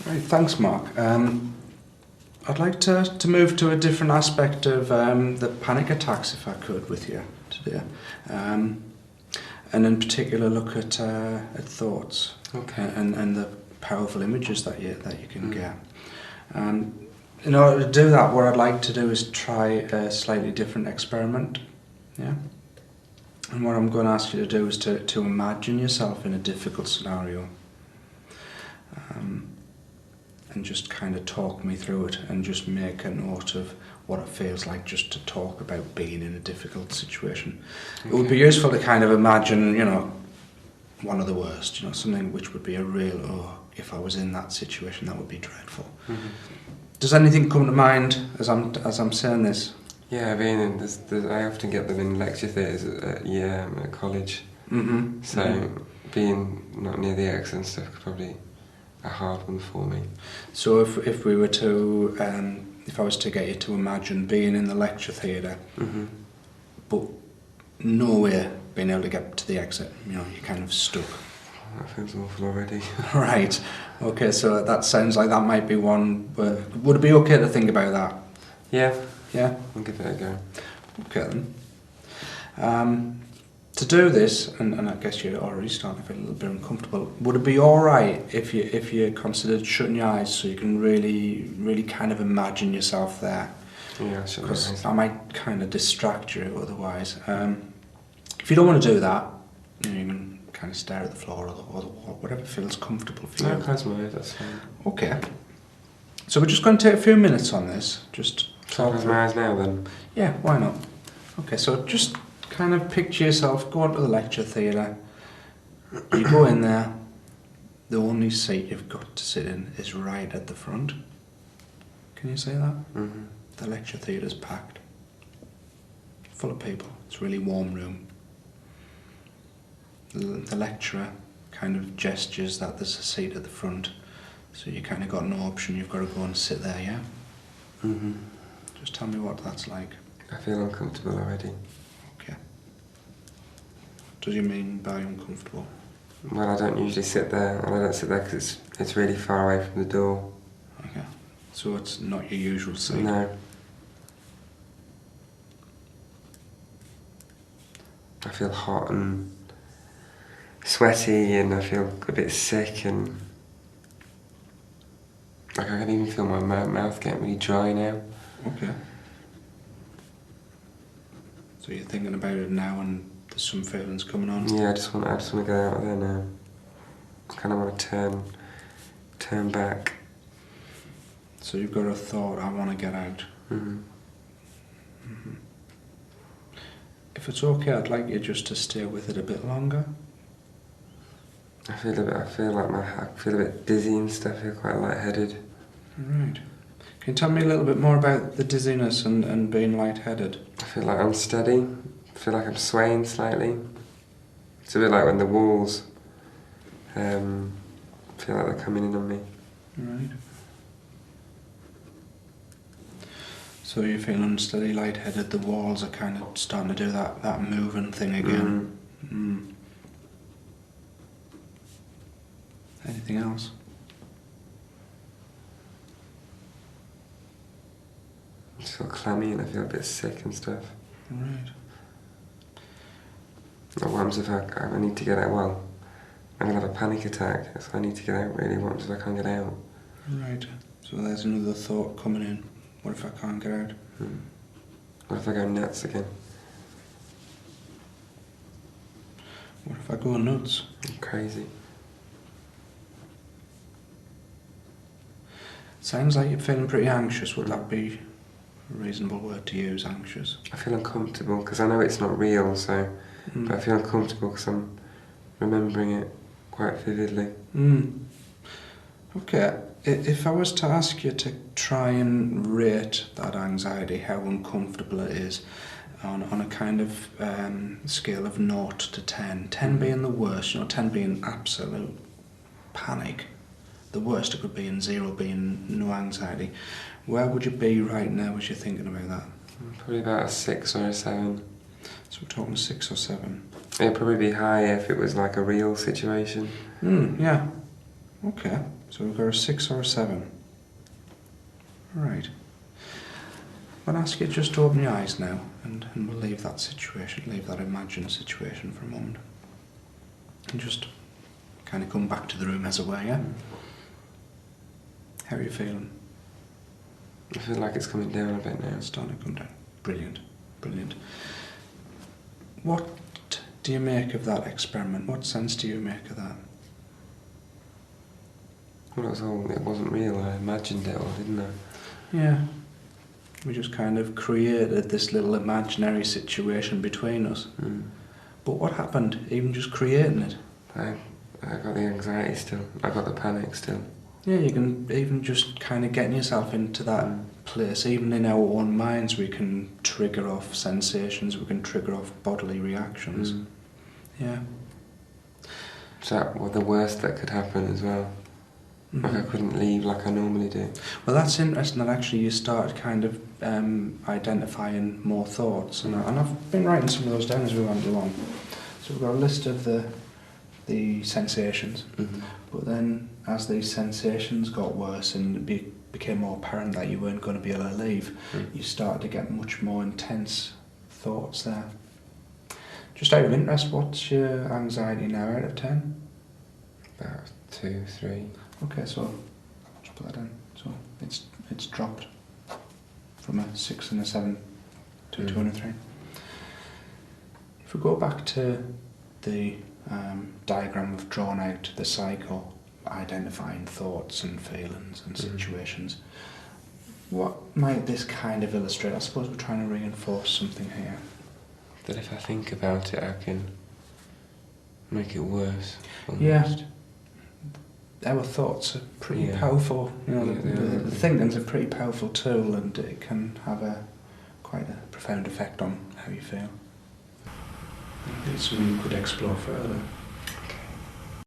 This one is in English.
Right, thanks, Mark. I'd like to move to a different aspect of the panic attacks, if I could, with you today, and in particular look at thoughts, Okay. and the powerful images that you can get. In order to do that, what I'd like to do is try a slightly different experiment. Yeah. And what I'm going to ask you to do is to imagine yourself in a difficult scenario. And just kind of talk me through it and just make a note of what it feels like just to talk about being in a difficult situation. Okay. It would be useful to kind of imagine, one of the worst, something which would be a real, if I was in that situation, that would be dreadful. Mm-hmm. Does anything come to mind as I'm saying this? Yeah, I often get them in lecture theatres at college. Mm-hmm. So mm-hmm. Being not near the exit and stuff could probably a hard one for me. So if we were to, if I was to get you to imagine being in the lecture theatre, mm-hmm. but nowhere being able to get to the exit, you're kind of stuck. That feels awful already. Right. Okay, so that sounds like that might be one. Would it be okay to think about that? Yeah. Yeah? I'll give it a go. Okay then. To do this, and I guess you're already starting to feel a little bit uncomfortable, would it be alright if you considered shutting your eyes so you can really, really kind of imagine yourself there? Yeah, shut my eyes. Because I might kind of distract you otherwise. If you don't want to do that, you can kind of stare at the floor or the wall, whatever feels comfortable for you. I'll close my eyes, that's fine. Okay. So we're just going to take a few minutes on this. Just Shall I close my eyes now then? Yeah, why not? Okay, so just kind of picture yourself going to the lecture theatre. You go in there. The only seat you've got to sit in is right at the front. Can you say that? Mm-hmm. The lecture theatre's packed. Full of people. It's a really warm room. The lecturer kind of gestures that there's a seat at the front. So you kind of got no option. You've got to go and sit there, yeah? Mm-hmm. Just tell me what that's like. I feel uncomfortable already. Okay. What do you mean by uncomfortable? Well, I don't usually sit there, and I don't sit there because it's really far away from the door. Okay. So it's not your usual seat? No. I feel hot and sweaty, and I feel a bit sick, and like I can even feel my mouth getting really dry now. Okay. So you're thinking about it now and there's some feelings coming on? Yeah, I just want to get out of there now. I kind of want to turn back. So you've got a thought, I want to get out. Mm-hmm. Mm-hmm. If it's okay, I'd like you just to stay with it a bit longer. I feel a bit dizzy and stuff. I feel quite lightheaded. Right. Can you tell me a little bit more about the dizziness and being lightheaded? I feel like I'm steady. I feel like I'm swaying slightly. It's a bit like when the walls feel like they're coming in on me. Right. So you feel unsteady, lightheaded, the walls are kind of starting to do that moving thing again. Mm. Mm. Anything else? I just feel clammy and I feel a bit sick and stuff. Right. What happens if I need to get out? Well, I'm going to have a panic attack, so I need to get out really. What happens if I can't get out? Right. So there's another thought coming in. What if I can't get out? What if I go nuts again? What if I go nuts? I'm crazy. Sounds like you're feeling pretty anxious. Would that be a reasonable word to use, anxious? I feel uncomfortable because I know it's not real, so but I feel uncomfortable because I'm remembering it quite vividly. Okay, if I was to ask you to try and rate that anxiety, how uncomfortable it is, on a kind of scale of 0 to 10, 10 being the worst, 10 being absolute panic, the worst it could be, and 0 being no anxiety, where would you be right now as you're thinking about that? Probably about a 6 or a 7. So we're talking 6 or 7. It'd probably be higher if it was like a real situation. Yeah. Okay. So we've got a 6 or a 7. Right. I'm going to ask you just to open your eyes now, and we'll leave that situation, leave that imagined situation for a moment. And just kind of come back to the room as it were, yeah? How are you feeling? I feel like it's coming down a bit now. It's starting to come down. Brilliant, brilliant. What do you make of that experiment? What sense do you make of that? Well, it wasn't real. I imagined it all, didn't I? Yeah. We just kind of created this little imaginary situation between us. But what happened, even just creating it? I got the anxiety still. I got the panic still. Yeah, you can even just kind of getting yourself into that place. Even in our own minds, we can trigger off sensations, we can trigger off bodily reactions. Yeah. So that was the worst that could happen as well. Like I couldn't leave like I normally do. Well, that's interesting that actually you started kind of identifying more thoughts. And I've been writing some of those down as we went along. So we've got a list of the sensations. But then as these sensations got worse and it became more apparent that you weren't going to be able to leave, you started to get much more intense thoughts there. Just out of interest, what's your anxiety now out of 10? About 2, 3. Okay, so I'll just put that in. So it's dropped from a 6 and a 7 to a 2 and a 3. If we go back to the diagram we've drawn out, the cycle, identifying thoughts and feelings and situations, what might this kind of illustrate? I suppose we're trying to reinforce something here. That if I think about it, I can make it worse. Almost. Yeah. Our thoughts are pretty powerful. You know, the thinking's a pretty powerful tool, and it can have quite a profound effect on how you feel. It's something you could explore further.